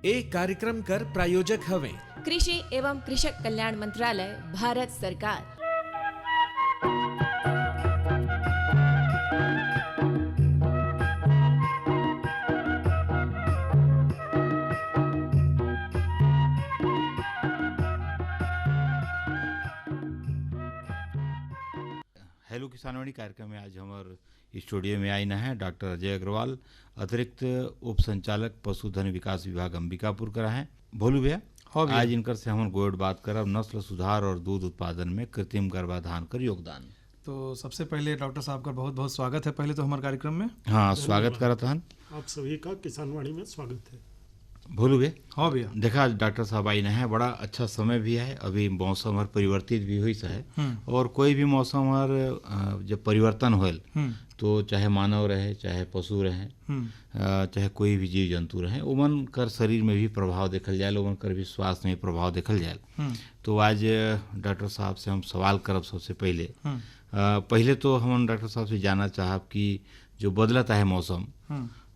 एक कार्यक्रम कर प्रायोजक हवे कृषि एवं कृषक कल्याण मंत्रालय, भारत सरकार। हेलो किसानवाणी कार्यक्रम में आज हमारे स्टूडियो में आई न है डॉक्टर अजय अग्रवाल, अतिरिक्त उप संचालक पशुधन विकास विभाग अंबिकापुर करा है। भोलू भैया, आज इनकर से हम गोड बात करब नस्ल सुधार और दूध उत्पादन में कृत्रिम गर्भाधान कर योगदान। तो सबसे पहले डॉक्टर साहब का बहुत बहुत स्वागत है पहले तो हमारे कार्यक्रम में। हाँ, स्वागत करत हन। आप सभी का किसानवाणी में स्वागत है। भोलू भैया, हाँ भैया, देखा डॉक्टर साहब आई न है, बड़ा अच्छा समय भी है, अभी मौसम हर परिवर्तित भी हुई है और कोई भी मौसम हर जब परिवर्तन होल तो चाहे मानव रहे, चाहे पशु रहे, चाहे कोई भी जीव जंतु रहे, उमन कर शरीर में भी प्रभाव देखल जाए, उमन कर भी स्वास्थ्य में प्रभाव देखल जाए। तो आज डॉक्टर साहब से हम सवाल करब। सबसे पहले तो हम डॉक्टर साहब से जानना चाहब कि जो बदलता है मौसम,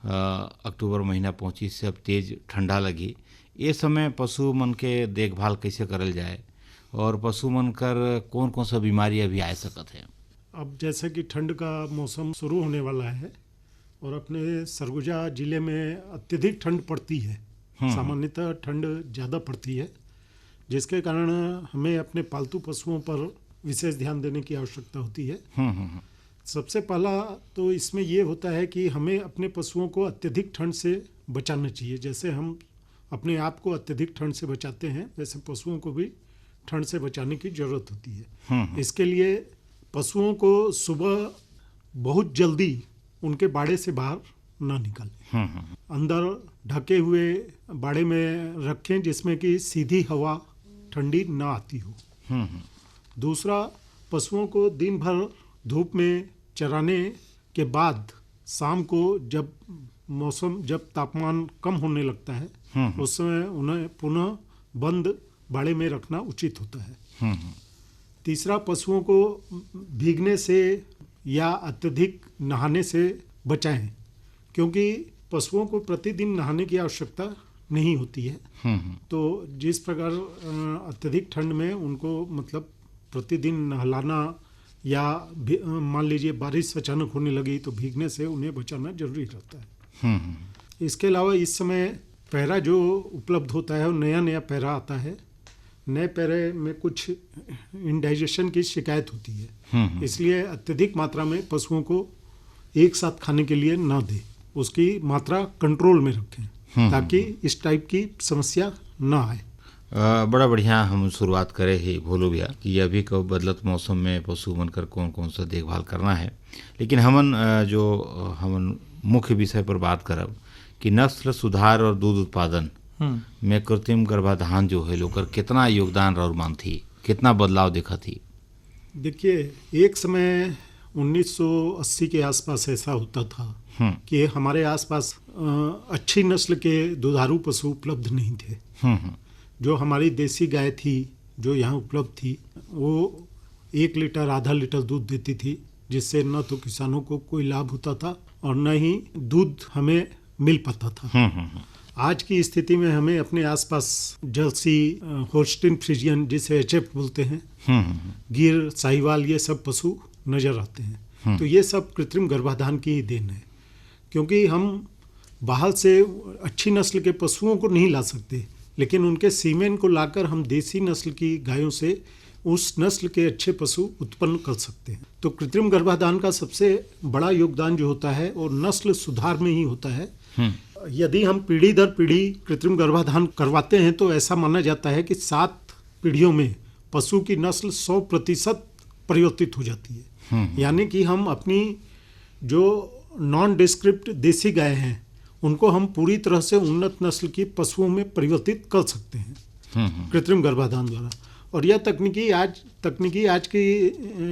अक्टूबर महीना पहुंची से अब तेज ठंडा लगी, ये समय पशु मन के देखभाल कैसे करल जाए और पशु मन कर कौन कौन सा बीमारी अभी आ सकत है? अब जैसे कि ठंड का मौसम शुरू होने वाला है और अपने सरगुजा जिले में अत्यधिक ठंड पड़ती है। सामान्यतः ठंड ज़्यादा पड़ती है, जिसके कारण हमें अपने पालतू पशुओं पर विशेष ध्यान देने की आवश्यकता होती है। सबसे पहला तो इसमें ये होता है कि हमें अपने पशुओं को अत्यधिक ठंड से बचाना चाहिए। जैसे हम अपने आप को अत्यधिक ठंड से बचाते हैं, वैसे पशुओं को भी ठंड से बचाने की ज़रूरत होती है। इसके लिए पशुओं को सुबह बहुत जल्दी उनके बाड़े से बाहर ना निकालें, अंदर ढके हुए बाड़े में रखें जिसमें कि सीधी हवा ठंडी ना आती हो। दूसरा, पशुओं को दिन भर धूप में चराने के बाद शाम को जब तापमान कम होने लगता है उस समय उन्हें पुनः बंद बाड़े में रखना उचित होता है। तीसरा, पशुओं को भीगने से या अत्यधिक नहाने से बचाएं, क्योंकि पशुओं को प्रतिदिन नहाने की आवश्यकता नहीं होती है। तो जिस प्रकार अत्यधिक ठंड में उनको मतलब प्रतिदिन नहलाना या मान लीजिए बारिश अचानक होने लगी तो भीगने से उन्हें बचाना जरूरी रहता है। इसके अलावा इस समय पैरा जो उपलब्ध होता है वो नया पैरा आता है। नए पैरे में कुछ इंडाइजेशन की शिकायत होती है, इसलिए अत्यधिक मात्रा में पशुओं को एक साथ खाने के लिए ना दें, उसकी मात्रा कंट्रोल में रखें ताकि इस टाइप की समस्या ना आए। बड़ा बढ़िया हम शुरुआत करे ही भोलू भैया कि अभी को बदलत मौसम में पशु मन कर कौन कौन सा देखभाल करना है, लेकिन हमन मुख्य विषय पर बात करब कि नस्ल सुधार और दूध उत्पादन में कृत्रिम गर्भाधान जो है लोग कितना योगदान और मान थी, कितना बदलाव देखा थी? देखिए, एक समय 1980 के आसपास ऐसा होता था कि हमारे आसपास अच्छी नस्ल के दुधारू पशु उपलब्ध नहीं थे। जो हमारी देसी गाय थी जो यहाँ उपलब्ध थी वो 1 लीटर आधा लीटर दूध देती थी, जिससे न तो किसानों को कोई लाभ होता था और न ही दूध हमें मिल पाता था। आज की स्थिति में हमें अपने आसपास जर्सी, होल्स्टीन फ्रीजियन जिसे HF बोलते हैं, गिर, साहिवाल, ये सब पशु नजर आते हैं। तो ये सब कृत्रिम गर्भाधान की ही देन है, क्योंकि हम बाहर से अच्छी नस्ल के पशुओं को नहीं ला सकते, लेकिन उनके सीमेन को लाकर हम देसी नस्ल की गायों से उस नस्ल के अच्छे पशु उत्पन्न कर सकते हैं। तो कृत्रिम गर्भाधान का सबसे बड़ा योगदान जो होता है वो नस्ल सुधार में ही होता है। यदि हम पीढ़ी दर पीढ़ी कृत्रिम गर्भाधान करवाते हैं तो ऐसा माना जाता है कि 7 पीढ़ियों में पशु की नस्ल 100% परिवर्तित हो जाती है। यानी कि हम अपनी जो नॉन डिस्क्रिप्ट देसी गाय हैं उनको हम पूरी तरह से उन्नत नस्ल की पशुओं में परिवर्तित कर सकते हैं कृत्रिम गर्भाधान द्वारा। और यह तकनीकी आज के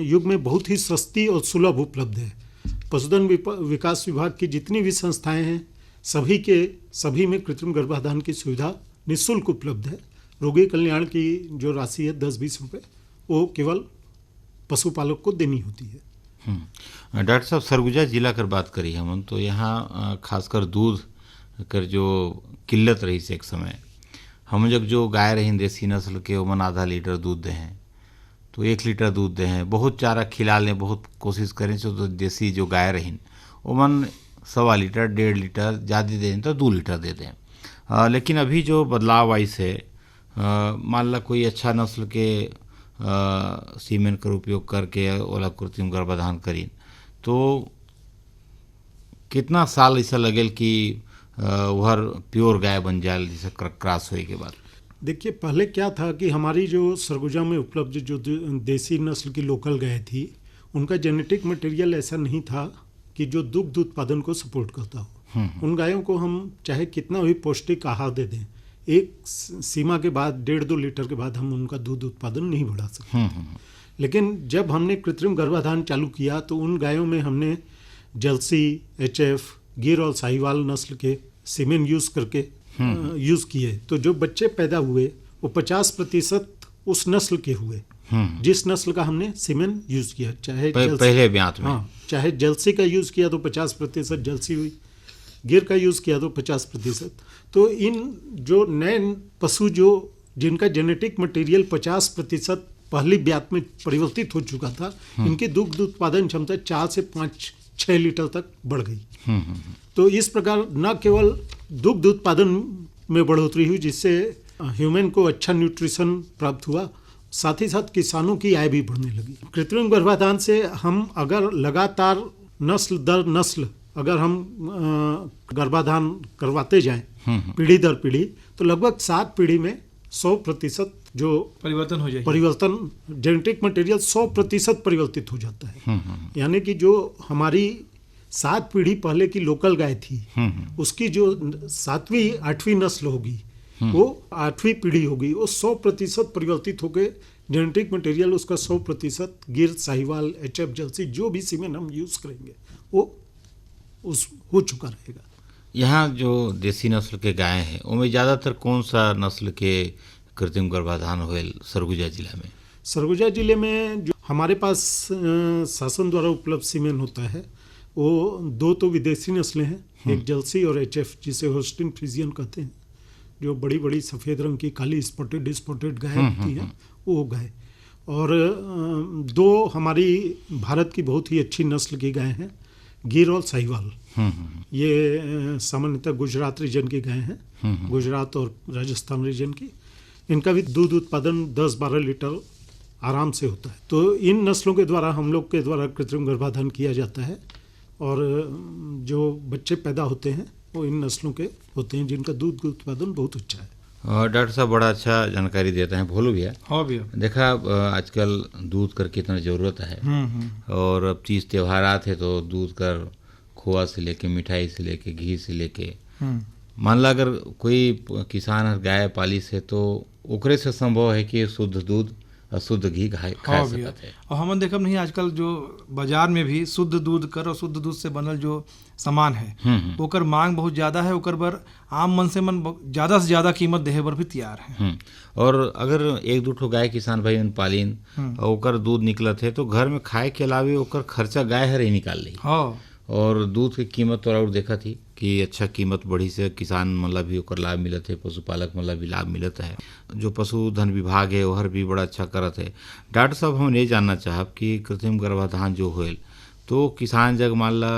युग में बहुत ही सस्ती और सुलभ उपलब्ध है। पशुधन विकास विभाग की जितनी भी संस्थाएं हैं सभी में कृत्रिम गर्भाधान की सुविधा निःशुल्क उपलब्ध है। रोगी कल्याण की जो राशि है 10-20 रुपये वो केवल पशुपालक को देनी होती है। डॉक्टर साहब, सरगुजा जिला कर बात करी हम तो यहाँ खासकर दूध कर जो किल्लत रही से एक समय हम जब जो गाय रही देसी नस्ल के ओमन आधा लीटर दूध दे हैं तो 1 लीटर दूध दे हैं, बहुत चारा खिला लें, बहुत कोशिश करें तो देसी जो गाय रही ओमन 1.25 लीटर 1.5 लीटर ज़्यादा दें तो 2 लीटर दे दें। लेकिन अभी जो बदलाव आई से मान ला कोई अच्छा नस्ल के सीमेन का उपयोग करके ओला कृत्रिम गर्भाधान करी तो कितना साल ऐसा लगेल कि वह प्योर गाय बन जाए जैसे क्रॉस होने के बाद? देखिए, पहले क्या था कि हमारी जो सरगुजा में उपलब्ध जो देसी नस्ल की लोकल गाय थी उनका जेनेटिक मटेरियल ऐसा नहीं था कि जो दुग्ध उत्पादन को सपोर्ट करता हो। उन गायों को हम चाहे कितना भी पौष्टिक आहार दे दें, एक सीमा के बाद 1.5-2 लीटर के बाद हम उनका दूध उत्पादन नहीं बढ़ा सकते। लेकिन जब हमने कृत्रिम गर्भाधान चालू किया तो उन गायों में हमने जर्सी, HF, गिर और साहिवाल नस्ल के सीमेन यूज़ करके यूज़ किए, तो जो बच्चे पैदा हुए वो 50% उस नस्ल के हुए जिस नस्ल का हमने सीमेन यूज़ किया। चाहे पहले ब्यात में, हाँ, चाहे जर्सी का यूज़ किया तो 50% जर्सी हुई, गिर का यूज़ किया तो 50%। तो इन जो नए पशु जो जिनका जेनेटिक मटेरियल 50% पहली ब्यात में परिवर्तित हो चुका था, इनकी दुग्ध उत्पादन क्षमता 4 से 5-6 लीटर तक बढ़ गई। तो इस प्रकार न केवल दुग्ध उत्पादन में बढ़ोतरी हुई जिससे ह्यूमन को अच्छा न्यूट्रिशन प्राप्त हुआ, साथ ही साथ किसानों की आय भी बढ़ने लगी। कृत्रिम गर्भाधान से हम अगर लगातार नस्ल दर नस्ल अगर हम गर्भाधान करवाते जाएं पीढ़ी दर पीढ़ी, तो लगभग 7 पीढ़ी में 100% जो परिवर्तन हो जाएगा, परिवर्तन जेनेटिक मटेरियल 100% परिवर्तित हो जाता है। यानी कि जो हमारी 7 पीढ़ी पहले की लोकल गाय थी उसकी जो 7वीं 8वीं नस्ल होगी वो 8वीं पीढ़ी होगी, वो 100% परिवर्तित होकर जेनेटिक मटेरियल उसका 100% गिर, साहिवाल, HF, जर्सी जो भी सीमेन हम यूज़ करेंगे वो उस हो चुका रहेगा। यहाँ जो देसी नस्ल के गाय हैं उनमें ज़्यादातर कौन सा नस्ल के कृत्रिम गर्भाधान होल सरगुजा जिला में? सरगुजा जिले में जो हमारे पास शासन द्वारा उपलब्ध सीमेन होता है वो 2 तो विदेशी नस्लें हैं, एक जर्सी और HF जिसे होस्टिन फ्रीजियन कहते हैं, जो बड़ी बड़ी सफ़ेद रंग की काली स्पॉटेड गाय होती हैं वो गाय, और 2 हमारी भारत की बहुत ही अच्छी नस्ल की गाय हैं, गिर और साहिवाल। ये सामान्यतः गुजरात रीजन की गाय हैं, गुजरात और राजस्थान रीजन की। इनका भी दूध उत्पादन 10-12 लीटर आराम से होता है। तो इन नस्लों के द्वारा हम लोग के द्वारा कृत्रिम गर्भाधान किया जाता है और जो बच्चे पैदा होते हैं वो इन नस्लों के होते हैं जिनका दूध उत्पादन बहुत अच्छा है। डॉक्टर साहब बड़ा अच्छा जानकारी देते हैं। भोलू भैया, हाँ भैया, देखा आजकल दूध कर कितना ज़रूरत है और अब तीज त्योहारात है तो दूध कर खोआ से लेके मिठाई से लेके घी से लेके, मान ला अगर कोई किसान गाय पाली से तो ओकरे से संभव है कि शुद्ध दूध और शुद्ध घी खा सकते हैं। और हम देखब नहीं आजकल जो बाजार में भी शुद्ध दूध कर और शुद्ध दूध से बनल जो सामान है ओकर मांग बहुत ज़्यादा है, ओकर बर आम मन से मन ज़्यादा से ज़्यादा कीमत देहे बर भी तैयार है। और अगर 1-2 ठो गाय किसान भाई पालीन और ओकर दूध निकलत है तो घर में खाए के अलावे ओकर खर्चा गाय हर ही निकाल ली। हाँ, और दूध की कीमत तो और देखा थी कि अच्छा कीमत बढ़ी से किसान मतलब भी ओकर लाभ मिलत है, पशुपालक मतलब भी लाभ मिलत है। जो पशुधन विभाग है वह भी बड़ा अच्छा करत है। डॉक्टर साहब, हम ये जानना चाहब कि कृत्रिम गर्भाधान जो होल तो किसान जग मान ला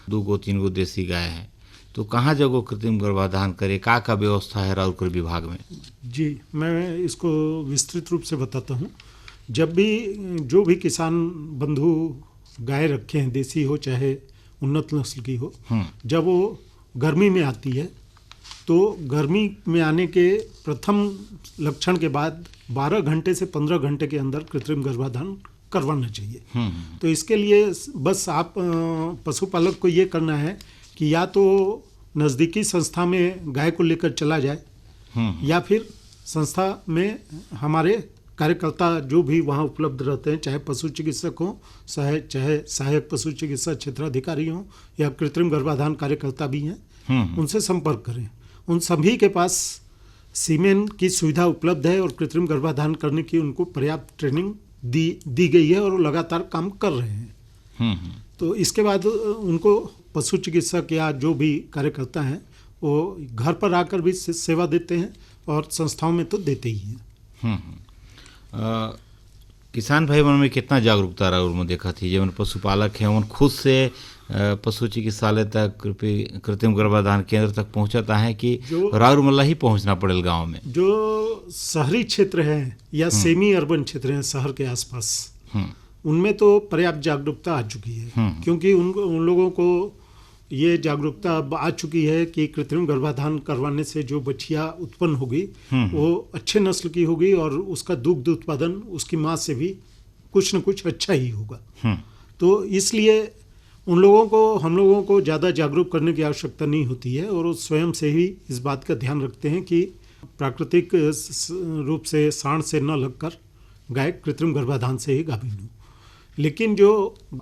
2-3 गो देसी गाय है तो कहाँ जगह कृत्रिम गर्भाधान करे, का व्यवस्था है राउरकेला विभाग में? जी, मैं इसको विस्तृत रूप से बताता हूँ। जब भी जो भी किसान बंधु गाय रखे हैं, देसी हो चाहे उन्नत नस्ल की हो, जब वो गर्मी में आती है तो गर्मी में आने के प्रथम लक्षण के बाद 12 घंटे से 15 घंटे के अंदर कृत्रिम गर्भाधान करवाना चाहिए। तो इसके लिए बस आप पशुपालक को ये करना है कि या तो नज़दीकी संस्था में गाय को लेकर चला जाए या फिर संस्था में हमारे कार्यकर्ता जो भी वहाँ उपलब्ध रहते हैं, चाहे पशु चिकित्सक हों, चाहे सहायक पशु चिकित्सा क्षेत्राधिकारी हों या कृत्रिम गर्भाधान कार्यकर्ता भी हैं, उनसे संपर्क करें। उन सभी के पास सीमेन की सुविधा उपलब्ध है और कृत्रिम गर्भाधान करने की उनको पर्याप्त ट्रेनिंग दी गई है और वो लगातार काम कर रहे हैं। तो इसके बाद उनको पशु चिकित्सक या जो भी कार्यकर्ता हैं वो घर पर आकर भी सेवा देते हैं और संस्थाओं में तो देते ही हैं। किसान भाई मन में कितना जागरूकता राउर में देखा थी जब पशुपालक हैं उन खुद से पशु चिकित्सालय तक कृत्रिम गर्भाधान केंद्र तक पहुंचाता है कि राउर मल्ला ही पहुंचना पड़ेगा गांव में? जो शहरी क्षेत्र है या सेमी अर्बन क्षेत्र हैं शहर के आसपास, उनमें तो पर्याप्त जागरूकता आ चुकी है, क्योंकि उन लोगों को ये जागरूकता अब आ चुकी है कि कृत्रिम गर्भाधान करवाने से जो बच्चियां उत्पन्न होगी वो अच्छे नस्ल की होगी और उसका दुग्ध उत्पादन उसकी माँ से भी कुछ न कुछ अच्छा ही होगा। तो इसलिए उन लोगों को हम लोगों को ज़्यादा जागरूक करने की आवश्यकता नहीं होती है और वो स्वयं से ही इस बात का ध्यान रखते हैं कि प्राकृतिक रूप से साँड से न लगकर गाय कृत्रिम गर्भाधान से ही गाभिन हो। लेकिन जो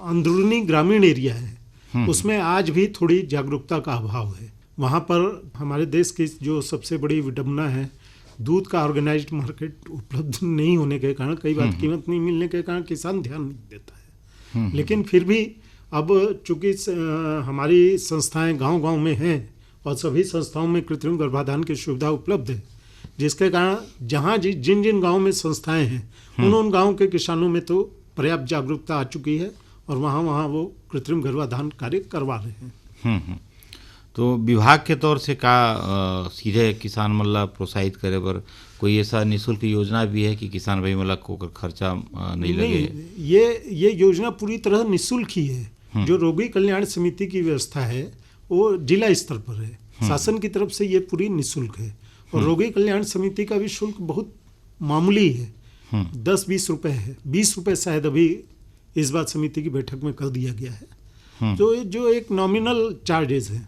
अंदरूनी ग्रामीण एरिया है उसमें आज भी थोड़ी जागरूकता का अभाव है। वहाँ पर हमारे देश की जो सबसे बड़ी विडंबना है, दूध का ऑर्गेनाइज्ड मार्केट उपलब्ध नहीं होने के कारण, कई बार कीमत नहीं मिलने के कारण किसान ध्यान नहीं देता है। लेकिन फिर भी अब चूंकि हमारी संस्थाएं गांव-गांव में हैं और सभी संस्थाओं में कृत्रिम गर्भाधान की सुविधा उपलब्ध है, जिसके कारण जहाँ जिन गाँव में संस्थाएं हैं उन गाँव के किसानों में तो पर्याप्त जागरूकता आ चुकी है और वहाँ वो कृत्रिम गर्भाधान कार्य करवा रहे हैं। तो विभाग के तौर से का सीधे किसान मल्ला प्रोत्साहित करे पर कोई ऐसा निःशुल्क योजना भी है कि किसान भाई मल्ला को खर्चा नहीं लगे? ये योजना पूरी तरह निःशुल्क ही है। जो रोगी कल्याण समिति की व्यवस्था है वो जिला स्तर पर है, शासन की तरफ से ये पूरी निःशुल्क है और रोगी कल्याण समिति का भी शुल्क बहुत मामूली है, 10-20 रुपए है, 20 रुपए शायद अभी इस बात समिति की बैठक में कर दिया गया है। तो जो एक नॉमिनल चार्जेस है,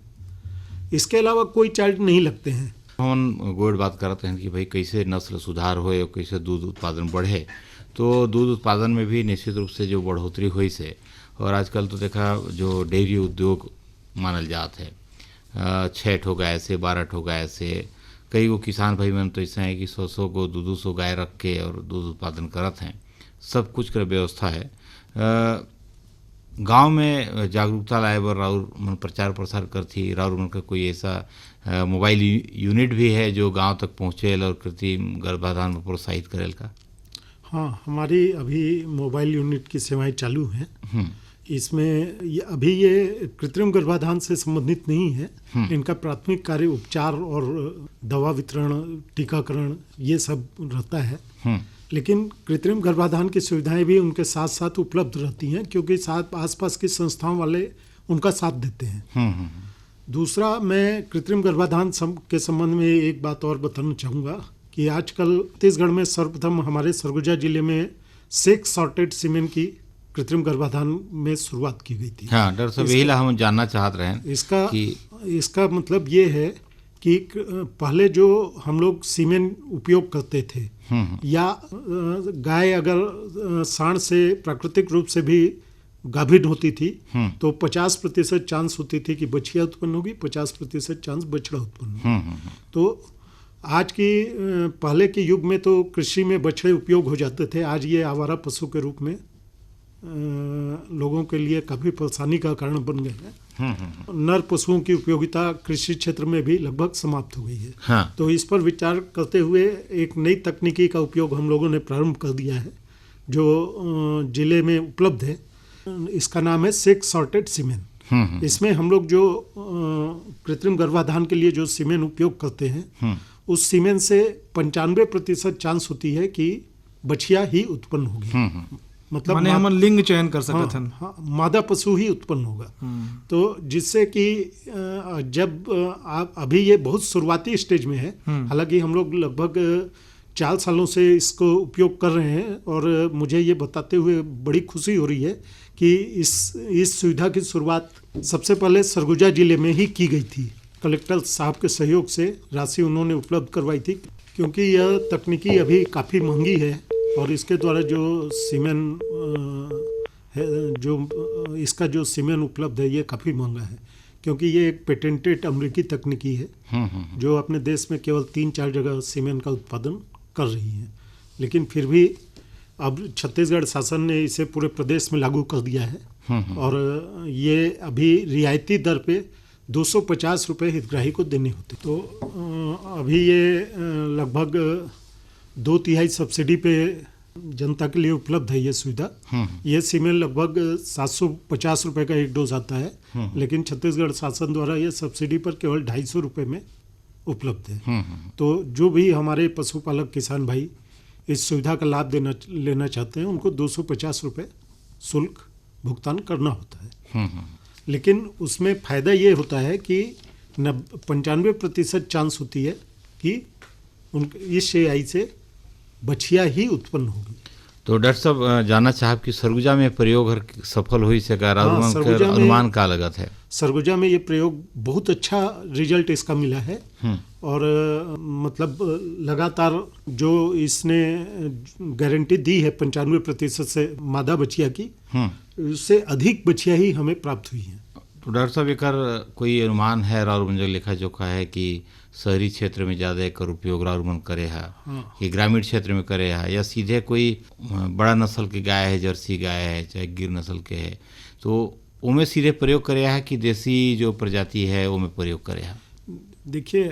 इसके अलावा कोई चार्ज नहीं लगते हैं। हम गोड बात करते हैं कि भाई कैसे नस्ल सुधार होए और कैसे दूध उत्पादन बढ़े, तो दूध उत्पादन में भी निश्चित रूप से जो बढ़ोतरी हुई से और आजकल तो देखा जो डेयरी उद्योग मानल जात है, 6 ठो गाय से 12 ठो गाय से कई गो किसान भाई मन तो ऐसा है कि 100 को 200 गाय रख के और दूध उत्पादन करत हैं, सब कुछ का व्यवस्था है। गांव में जागरूकता लाए बर राउर मन प्रचार प्रसार करती, राउर मन का कोई ऐसा मोबाइल यूनिट भी है जो गांव तक पहुँचे और कृत्रिम गर्भाधान में प्रोत्साहित करेल का? हाँ, हमारी अभी मोबाइल यूनिट की सेवाएं चालू हैं। इसमें ये कृत्रिम गर्भाधान से संबंधित नहीं है। इनका प्राथमिक कार्य उपचार और दवा वितरण, टीकाकरण ये सब रहता है। लेकिन कृत्रिम गर्भाधान की सुविधाएं भी उनके साथ साथ उपलब्ध रहती हैं, क्योंकि साथ आसपास की संस्थाओं वाले उनका साथ देते हैं। दूसरा, मैं कृत्रिम गर्भाधान के संबंध में एक बात और बताना चाहूँगा कि आजकल छत्तीसगढ़ में सर्वप्रथम हमारे सरगुजा जिले में सेक्स सॉर्टेड सीमेन की कृत्रिम गर्भाधान में शुरुआत की गई थी। हाँ डॉक्टर साहब, यही हम जानना चाहते रहे हैं। इसका मतलब ये है कि पहले जो हम लोग सीमेन उपयोग करते थे या गाय अगर सांड से प्राकृतिक रूप से भी गाभिन होती थी तो 50% चांस होती थी कि बछिया उत्पन्न होगी, 50% चांस बछड़ा उत्पन्न होगी। तो आज की पहले के युग में तो कृषि में बछड़े उपयोग हो जाते थे, आज ये आवारा पशु के रूप में लोगों के लिए काफ़ी परेशानी का कारण बन गए हैं। नर पशुओं की उपयोगिता कृषि क्षेत्र में भी लगभग समाप्त हो गई है। हाँ। तो इस पर विचार करते हुए एक नई तकनीकी का उपयोग हम लोगों ने प्रारंभ कर दिया है जो जिले में उपलब्ध है। इसका नाम है सेक्स सॉर्टेड सीमेन। इसमें हम लोग जो कृत्रिम गर्भाधान के लिए जो सीमेन उपयोग करते हैं उस सीमेन से 95% चांस होती है कि बछिया ही उत्पन्न होगी। मतलब माने हम लिंग चयन कर सकते हैं। हाँ, मादा पशु ही उत्पन्न होगा। तो जिससे कि जब आप अभी ये बहुत शुरुआती स्टेज में है, हालांकि हम लोग लगभग 4 सालों से इसको उपयोग कर रहे हैं और मुझे ये बताते हुए बड़ी खुशी हो रही है कि इस सुविधा की शुरुआत सबसे पहले सरगुजा जिले में ही की गई थी। कलेक्टर साहब के सहयोग से राशि उन्होंने उपलब्ध करवाई थी, क्योंकि यह तकनीकी अभी काफ़ी महंगी है और इसके द्वारा जो सीमेन है, जो इसका जो सीमेन उपलब्ध है ये काफ़ी महंगा है, क्योंकि ये एक पेटेंटेड अमेरिकी तकनीकी है जो अपने देश में केवल 3-4 जगह सीमेन का उत्पादन कर रही है। लेकिन फिर भी अब छत्तीसगढ़ शासन ने इसे पूरे प्रदेश में लागू कर दिया है और ये अभी रियायती दर पे 250 रुपये हितग्राही को देने होते। तो अभी ये लगभग 2/3 सब्सिडी पे जनता के लिए उपलब्ध है ये सुविधा। ये सीमेन लगभग 750 रुपये का एक डोज आता है, लेकिन छत्तीसगढ़ शासन द्वारा ये सब्सिडी पर केवल 250 रुपये में उपलब्ध है। तो जो भी हमारे पशुपालक किसान भाई इस सुविधा का लाभ लेना चाहते हैं, उनको 250 रुपये शुल्क भुगतान करना होता है। लेकिन उसमें फ़ायदा ये होता है कि 95% चांस होती है कि इस शेआई से बछिया ही उत्पन्न होगी। तो डॉक्टर साहब जानना चाहब कि सरगुजा में प्रयोग सफल हुई से अनुमान का लगत है? सरगुजा में ये प्रयोग बहुत अच्छा रिजल्ट इसका मिला है और मतलब लगातार जो इसने गारंटी दी है 95% से मादा बछिया की, उससे अधिक बछिया ही हमें प्राप्त हुई है। तो डॉक्टर साहब एक कोई अनुमान है राउरमंजल लेखा जोखा है कि शहरी क्षेत्र में ज़्यादा एक उपयोग राउरमंज करे है कि ग्रामीण क्षेत्र में करे है, या सीधे कोई बड़ा नस्ल की गाय है, जर्सी गाय है, चाहे गिर नस्ल के है, तो उनमें सीधे प्रयोग करे है कि देसी जो प्रजाति है उनमें प्रयोग करे है? देखिए,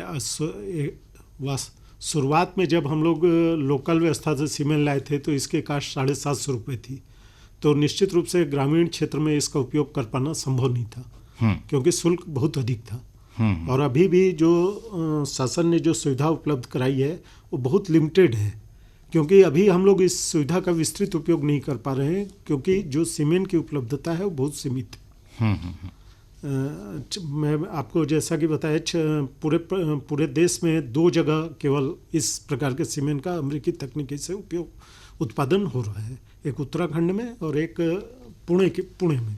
शुरुआत में जब हम लोग लोकल व्यवस्था से सीमेन लाए थे तो इसके कास्ट 750 रुपये थी। तो निश्चित रूप से ग्रामीण क्षेत्र में इसका उपयोग कर पाना संभव नहीं था, क्योंकि शुल्क बहुत अधिक था। और अभी भी जो शासन ने जो सुविधा उपलब्ध कराई है वो बहुत लिमिटेड है, क्योंकि अभी हम लोग इस सुविधा का विस्तृत उपयोग नहीं कर पा रहे हैं, क्योंकि जो सीमेंट की उपलब्धता है वो बहुत सीमित है। मैं आपको जैसा कि बताया, पूरे देश में 2 जगह केवल इस प्रकार के सीमेंट का अमेरिकी तकनीकी से उत्पादन हो रहा है, एक उत्तराखंड में और एक पुणे में।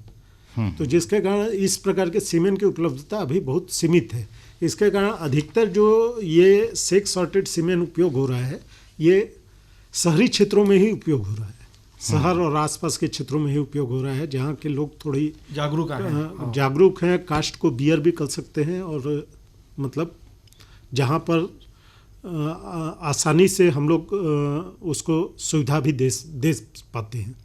तो जिसके कारण इस प्रकार के सीमेंट की उपलब्धता अभी बहुत सीमित है। इसके कारण अधिकतर जो ये सेक्स सॉर्टेड सीमेंट उपयोग हो रहा है, ये शहरी क्षेत्रों में ही उपयोग हो रहा है, शहर और आसपास के क्षेत्रों में ही उपयोग हो रहा है, जहाँ के लोग थोड़ी जागरूक हैं, कास्ट को बियर भी कर सकते हैं, और मतलब जहाँ पर आसानी से हम लोग उसको सुविधा भी दे पाते हैं।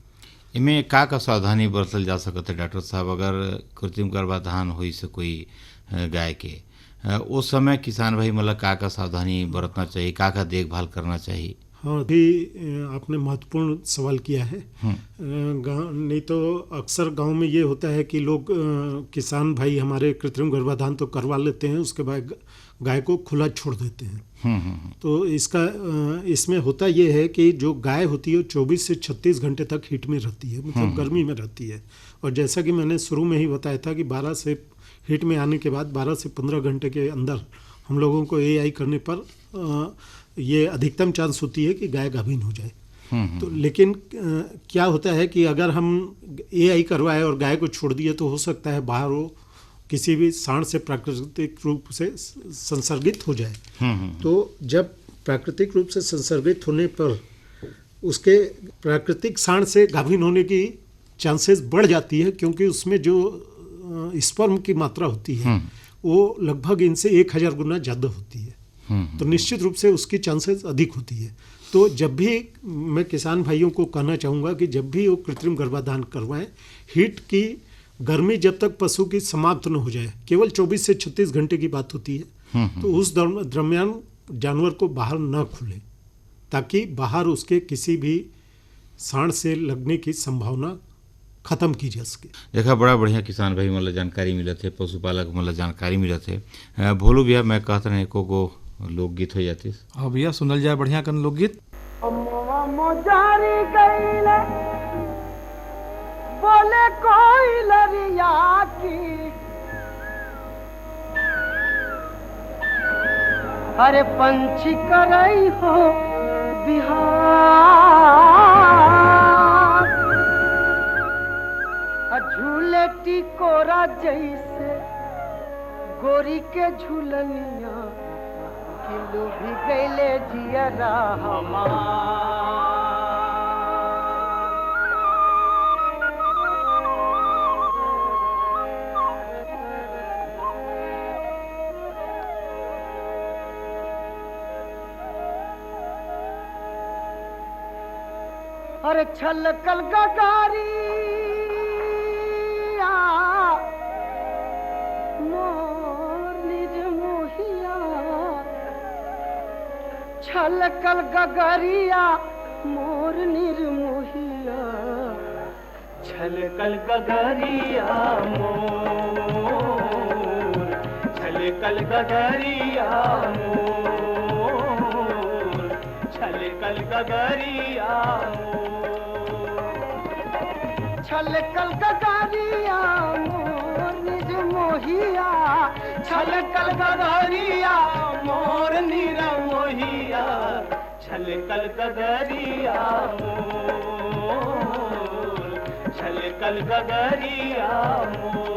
इनमें का सावधानी बरतल जा सकता है डॉक्टर साहब, अगर कृत्रिम गर्भाधान हुई से कोई गाय के उस समय किसान भाई मतलब का सावधानी बरतना चाहिए, का देखभाल करना चाहिए? हाँ, अभी आपने महत्वपूर्ण सवाल किया है। नहीं तो अक्सर गांव में ये होता है कि लोग किसान भाई हमारे कृत्रिम गर्भाधान तो करवा लेते हैं, उसके बाद गाय को खुला छोड़ देते हैं। तो इसमें होता ये है कि जो गाय होती है 24 से 36 घंटे तक हीट में रहती है, मतलब गर्मी में रहती है। और जैसा कि मैंने शुरू में ही बताया था कि 12 से हीट में आने के बाद 12 से 15 घंटे के अंदर हम लोगों को एआई करने पर ये अधिकतम चांस होती है कि गाय गाभिन हो जाए। तो लेकिन क्या होता है कि अगर हम एआई करवाए और गाय को छोड़ दिए तो हो सकता है बाहर वो किसी भी सांड से प्राकृतिक रूप से संसर्गित हो जाए। तो जब प्राकृतिक रूप से संसर्गित होने पर उसके प्राकृतिक सांड से गाभिन होने की चांसेस बढ़ जाती है, क्योंकि उसमें जो स्पर्म की मात्रा होती है वो लगभग इनसे 1000 गुना ज़्यादा होती है। तो निश्चित रूप से उसकी चांसेस अधिक होती है। तो जब भी मैं किसान भाइयों को कहना चाहूँगा कि जब भी वो कृत्रिम गर्भाधान करवाएं, हीट की गर्मी जब तक पशु की समाप्त न हो जाए, केवल 24 से 36 घंटे की बात होती है, तो उस दरमियान जानवर को बाहर न खुले, ताकि बाहर उसके किसी भी सांड से लगने की संभावना खत्म की जा सके। देखा बड़ा बढ़िया किसान भाई मतलब जानकारी मिले थे, पशुपालक मतलब जानकारी मिले थे। भोलू भैया मैं कहते रहे को लोकगीत हो जाती। हाँ भैया, सुनल जाए बढ़िया कन लोकगीत। बोले कोई लरिया की, अरे पंछी करई हो बिहार, झूले टिकोरा जैसे गोरी के झूलनिया, किलो भी गैले जियरा हमार। अरे छलकल गगारिया मोर छलकल गगरिया मोर निर्मोहिया छलकल गगरिया मोर, छलकल गगरिया मोर, छलकल गगरिया मोर, छलकल गगरिया मोर निर्मोहिया छलकल गगरिया मोर निरमोहिया, छलकल गगरिया मोर, छलकल गगरिया मोर।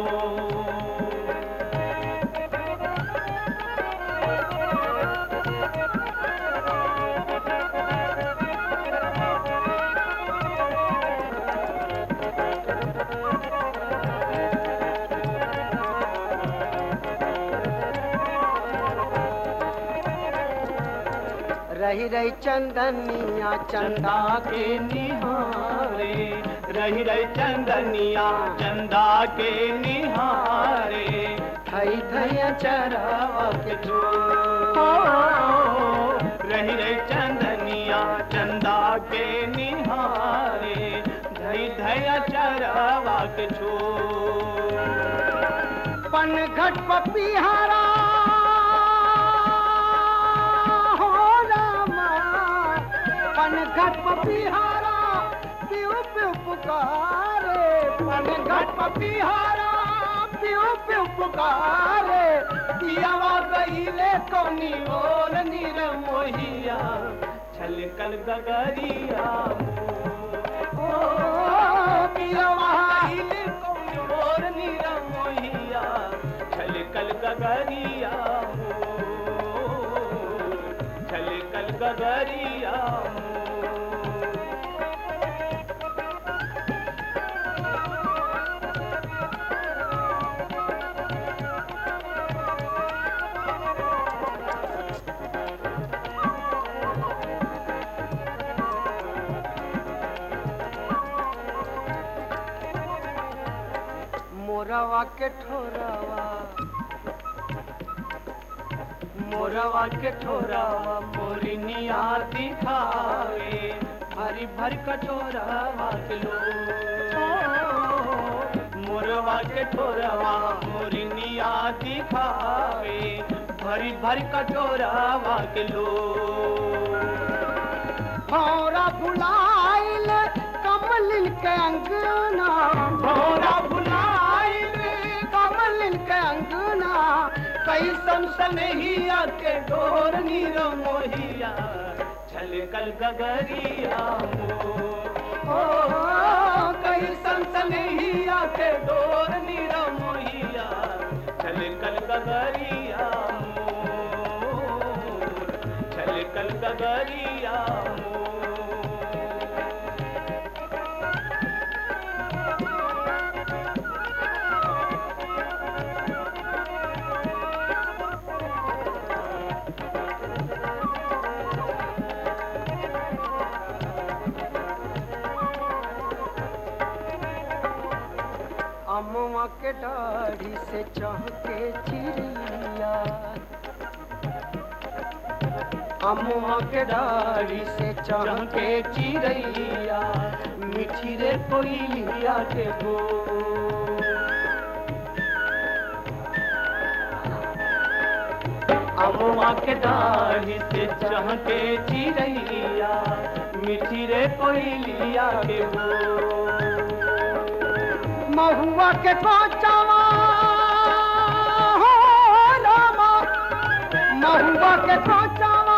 रही रही चंदनिया चंदा के निहारे, रही रही चंदनिया चंदा के निहारे, थई थई चरावा के छोर, रही रही चंदनिया चंदा के निहारे, धई धई चरावा के छोर। पन घट पपिहारा घट पपिहारा पियो पियो पुकारे, पन घट पपिहारा पियो पियो पुकारे, पियावा गईले कोनी ओर निरमोहिया, छलकल गगरिया मोर, पियावा गईले कोनी ओर निरमोहिया, छलकल गगरिया मोर, छलकल गगरिया मोर। मोरवा के ठोरवा मोरवा के ठोरवा मोरनिया दिखावे, भरी भरी कटोरवा के लो, मोरवा के ठोरवा मोरनिया दिखावे, भरी भरी कटोरवा के लो। भौरा भुलाइल कमलिन के अंगना, भौरा भुलाइल कमलिन के अंगना, कैसन सनहिया के डोर निरमोहिया, छलकल गगरिया मोर, कैसन सनहिया के डोर निरमोहिया, छलकल गगरिया मोर, छलकल गगरिया मोर। अम्मा के दाढ़ी से चहके चिड़िया, अम्मा के डाढ़ी से चमके चिड़ैया, मीठी रे कोयलिया के बोल, अम्मा के डाढ़ी से चमके चिड़ैया, मीठी रे कोयलिया के बोल। महुआ के कोचावा हो रामा, महुआ के कोचावा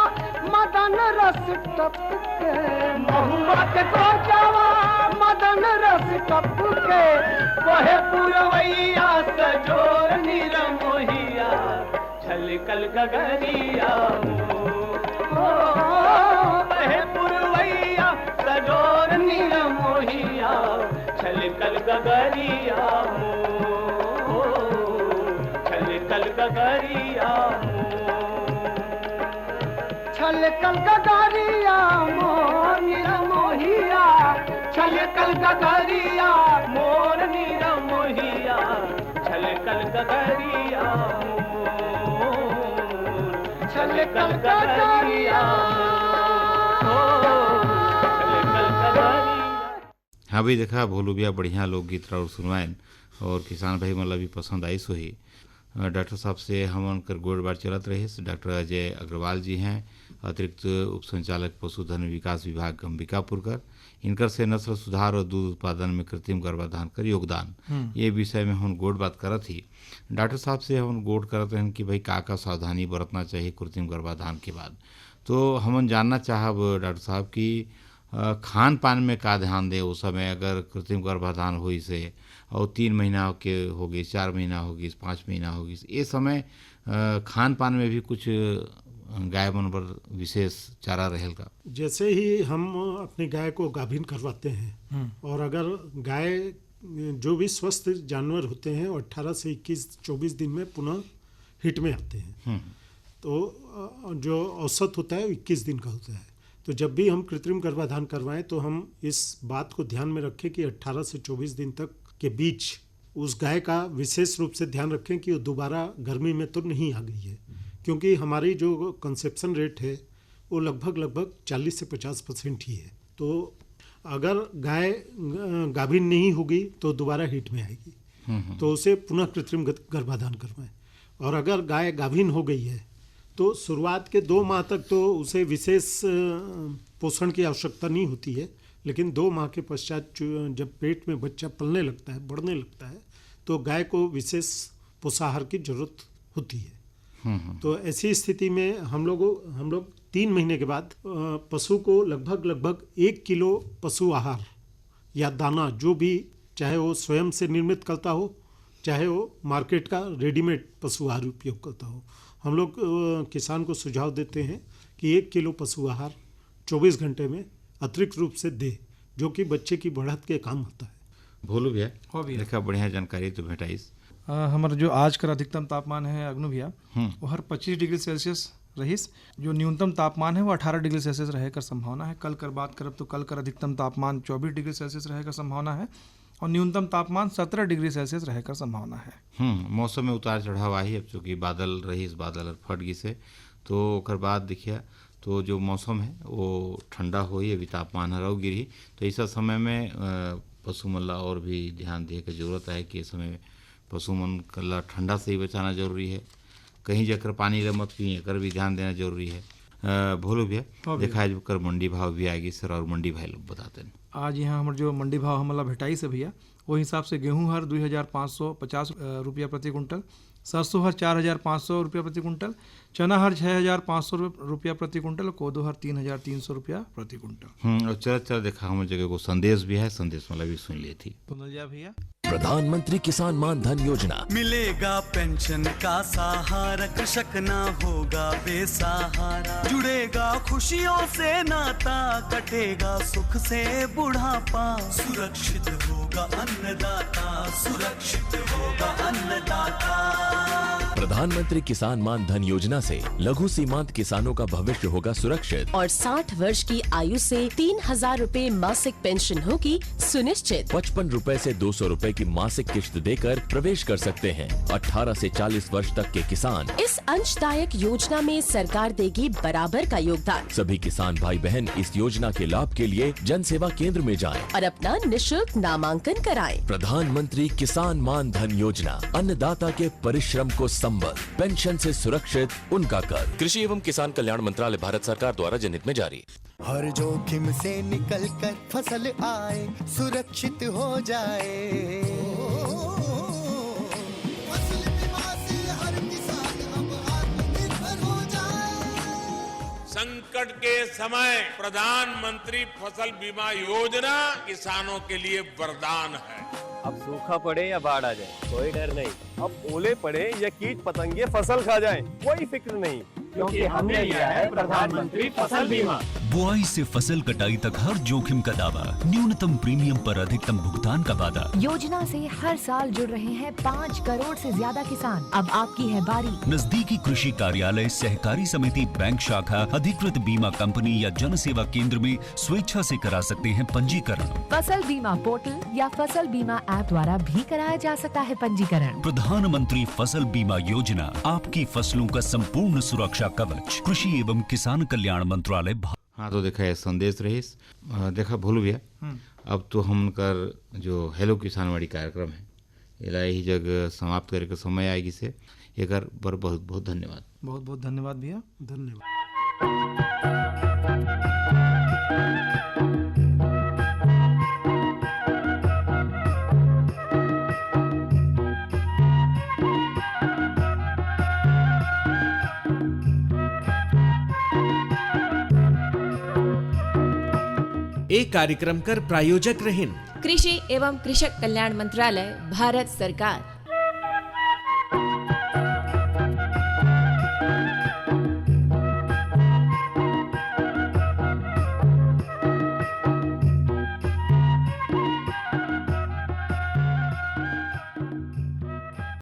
मदन रस टपके, महुआ के कोचावा मदन रस टपके, वहे पुरवैया सजोर निरमोहिया, छलकल गगरिया मोर, वहे पुरवैया सजोर निरमोहिया, छलकल गगरिया मोर, छलकल गगरिया मोर, छलकल गगरिया मोर निरमोहिया, छलकल गगरिया मोर निरमोहिया, छलकल गगरिया मोर, छलकल गगरिया। हाँ भाई देखा भोलू भैया बढ़िया लोकगीत और सुनवाइन और किसान भाई मतलब भी पसंद आई सोही। डॉक्टर साहब से हम कर गोड़ बार चलत रहे। डॉक्टर अजय अग्रवाल जी हैं, अतिरिक्त उप संचालक पशुधन विकास विभाग अंबिकापुर कर। इनकर से नस्ल सुधार और दूध उत्पादन में कृत्रिम गर्भाधान कर योगदान ये विषय में हम गोड़ बात करत ही। डॉक्टर साहब से हम गोड़ करत हैं कि भाई का सावधानी बरतना चाहिए कृत्रिम गर्भाधान के बाद। तो हम जानना चाहब डॉक्टर साहब कि खान पान में का ध्यान दे उस समय अगर कृत्रिम गर्भाधान हुई से और 3 महीना के हो गई, 4 महीना हो गई, 5 महीना हो गई, ये समय खान पान में भी कुछ गाय मन पर विशेष चारा रहेल का। जैसे ही हम अपनी गाय को गाभिन करवाते हैं और अगर गाय जो भी स्वस्थ जानवर होते हैं 18 से 21-24 दिन में पुनः हिट में आते हैं, तो जो औसत होता है 21 दिन का होता है। तो जब भी हम कृत्रिम गर्भाधान करवाएं तो हम इस बात को ध्यान में रखें कि 18 से 24 दिन तक के बीच उस गाय का विशेष रूप से ध्यान रखें कि वो दोबारा गर्मी में तो नहीं आ गई है, क्योंकि हमारी जो कंसेप्शन रेट है वो लगभग 40 से 50% ही है। तो अगर गाय गाभिन नहीं होगी तो दोबारा हिट में आएगी, तो उसे पुनः कृत्रिम गर्भाधान करवाएं। और अगर गाय गाभिन हो गई है तो शुरुआत के 2 माह तक तो उसे विशेष पोषण की आवश्यकता नहीं होती है, लेकिन 2 माह के पश्चात जब पेट में बच्चा पलने लगता है, बढ़ने लगता है, तो गाय को विशेष पोषाहार की जरूरत होती है। तो ऐसी स्थिति में हम लोग 3 महीने के बाद पशु को लगभग 1 किलो पशु आहार या दाना, जो भी, चाहे वो स्वयं से निर्मित करता हो चाहे वो मार्केट का रेडीमेड पशु आहार उपयोग करता हो, हम लोग किसान को सुझाव देते हैं कि 1 किलो पशु आहार 24 घंटे में अतिरिक्त रूप से दे, जो कि बच्चे की बढ़त के काम आता है। भोलू भैया देखा बढ़िया जानकारी तो भेटाइस। हमारा जो आज का अधिकतम तापमान है अग्नु भैया वो हर 25 डिग्री सेल्सियस रहीस। जो न्यूनतम तापमान है वो 18 डिग्री सेल्सियस रहे का संभावना है। कल कर बात करब तो कल कर अधिकतम तापमान 24 डिग्री सेल्सियस रहे का संभावना है और न्यूनतम तापमान 17 डिग्री सेल्सियस रहे का संभावना है। मौसम में उतार चढ़ाव आई, अब चूँकि बादल रही, बादल फट गई से तो ओकर बाद देखिए तो जो मौसम है वो ठंडा हो ही, अभी तापमान हराव गिरी, तो ऐसा समय में पशु मन ला और भी ध्यान दिए की जरूरत है कि इस समय पशु मन ला ठंडा से ही बचाना जरूरी है। कहीं जाकर पानी ला मत पिए, कर भी ध्यान देना जरूरी है। भोलू भैया देखा है कर मंडी भाव भी आएगी सर, और मंडी भाई लोग बताते हैं आज यहाँ हमारे जो मंडी भाव हमला भेटाई से भैया वो हिसाब से गेहूं हर 2550 रुपया प्रति कुंटल, सरसों हर 4500 रुपया प्रति कुंटल, चना हर 6500 रुपया प्रति कुंटल, कोदो हर 3300 रुपया प्रति कुंटल। और चल देखा हम जगह को संदेश भी है, संदेश वाला भी सुन ली थी। भैया प्रधानमंत्री किसान मान धन योजना मिलेगा पेंशन का सहारा, कृषक ना होगा बेसहारा, जुड़ेगा खुशियों से नाता, कटेगा सुख से बुढ़ापा, सुरक्षित होगा अन्नदाता, सुरक्षित होगा अन्नदाता। प्रधानमंत्री किसान मान धन योजना से लघु सीमांत किसानों का भविष्य होगा सुरक्षित और 60 वर्ष की आयु से 3000 रूपए मासिक पेंशन होगी सुनिश्चित। 55 रूपए से 200 रूपए की मासिक किश्त देकर प्रवेश कर सकते हैं। 18 से 40 वर्ष तक के किसान इस अंशदायक योजना में सरकार देगी बराबर का योगदान। सभी किसान भाई बहन इस योजना के लाभ के लिए जन सेवा केंद्र में जाएं और अपना निशुल्क नामांकन कराएं। प्रधानमंत्री किसान मान धन योजना, अन्नदाता के परिश्रम को संबल, पेंशन से सुरक्षित उनका कर। कृषि एवं किसान कल्याण मंत्रालय, भारत सरकार द्वारा जनहित में जारी। हर जोखिम से निकल कर फसल आए, सुरक्षित हो जाए, फसल बीमा से हर किसान अब आत्मनिर्भर हो जाए। संकट के समय प्रधानमंत्री फसल बीमा योजना किसानों के लिए वरदान है। अब सूखा पड़े या बाढ़ आ जाए कोई डर नहीं, अब ओले पड़े या कीट पतंगे फसल खा जाए कोई फिक्र नहीं, क्योंकि हमने लिया है प्रधानमंत्री फसल बीमा। बुआई से फसल कटाई तक हर जोखिम का दावा, न्यूनतम प्रीमियम पर अधिकतम भुगतान का वादा। योजना से हर साल जुड़ रहे हैं 5 करोड़ से ज्यादा किसान। अब आपकी है बारी। नजदीकी कृषि कार्यालय, सहकारी समिति, बैंक शाखा, अधिकृत बीमा कंपनी या जन सेवा केंद्र में स्वेच्छा से करा सकते हैं पंजीकरण। फसल बीमा पोर्टल या फसल बीमा ऐप द्वारा भी कराया जा सकता है पंजीकरण। प्रधानमंत्री फसल बीमा योजना, आपकी फसलों का संपूर्ण सुरक्षा कवच, कृषि एवं किसान कल्याण मंत्रालय। हाँ तो देखा है संदेश रहीस। देखा भोलू भैया अब तो हम कर जो हेलो किसानवाड़ी कार्यक्रम है इला ही जग समाप्त करे के समय आएगी से एकर पर बहुत बहुत धन्यवाद। बहुत बहुत धन्यवाद भैया। धन्यवाद। ए कार्यक्रम कर प्रायोजक रहें कृषि एवं कृषक कल्याण मंत्रालय भारत सरकार।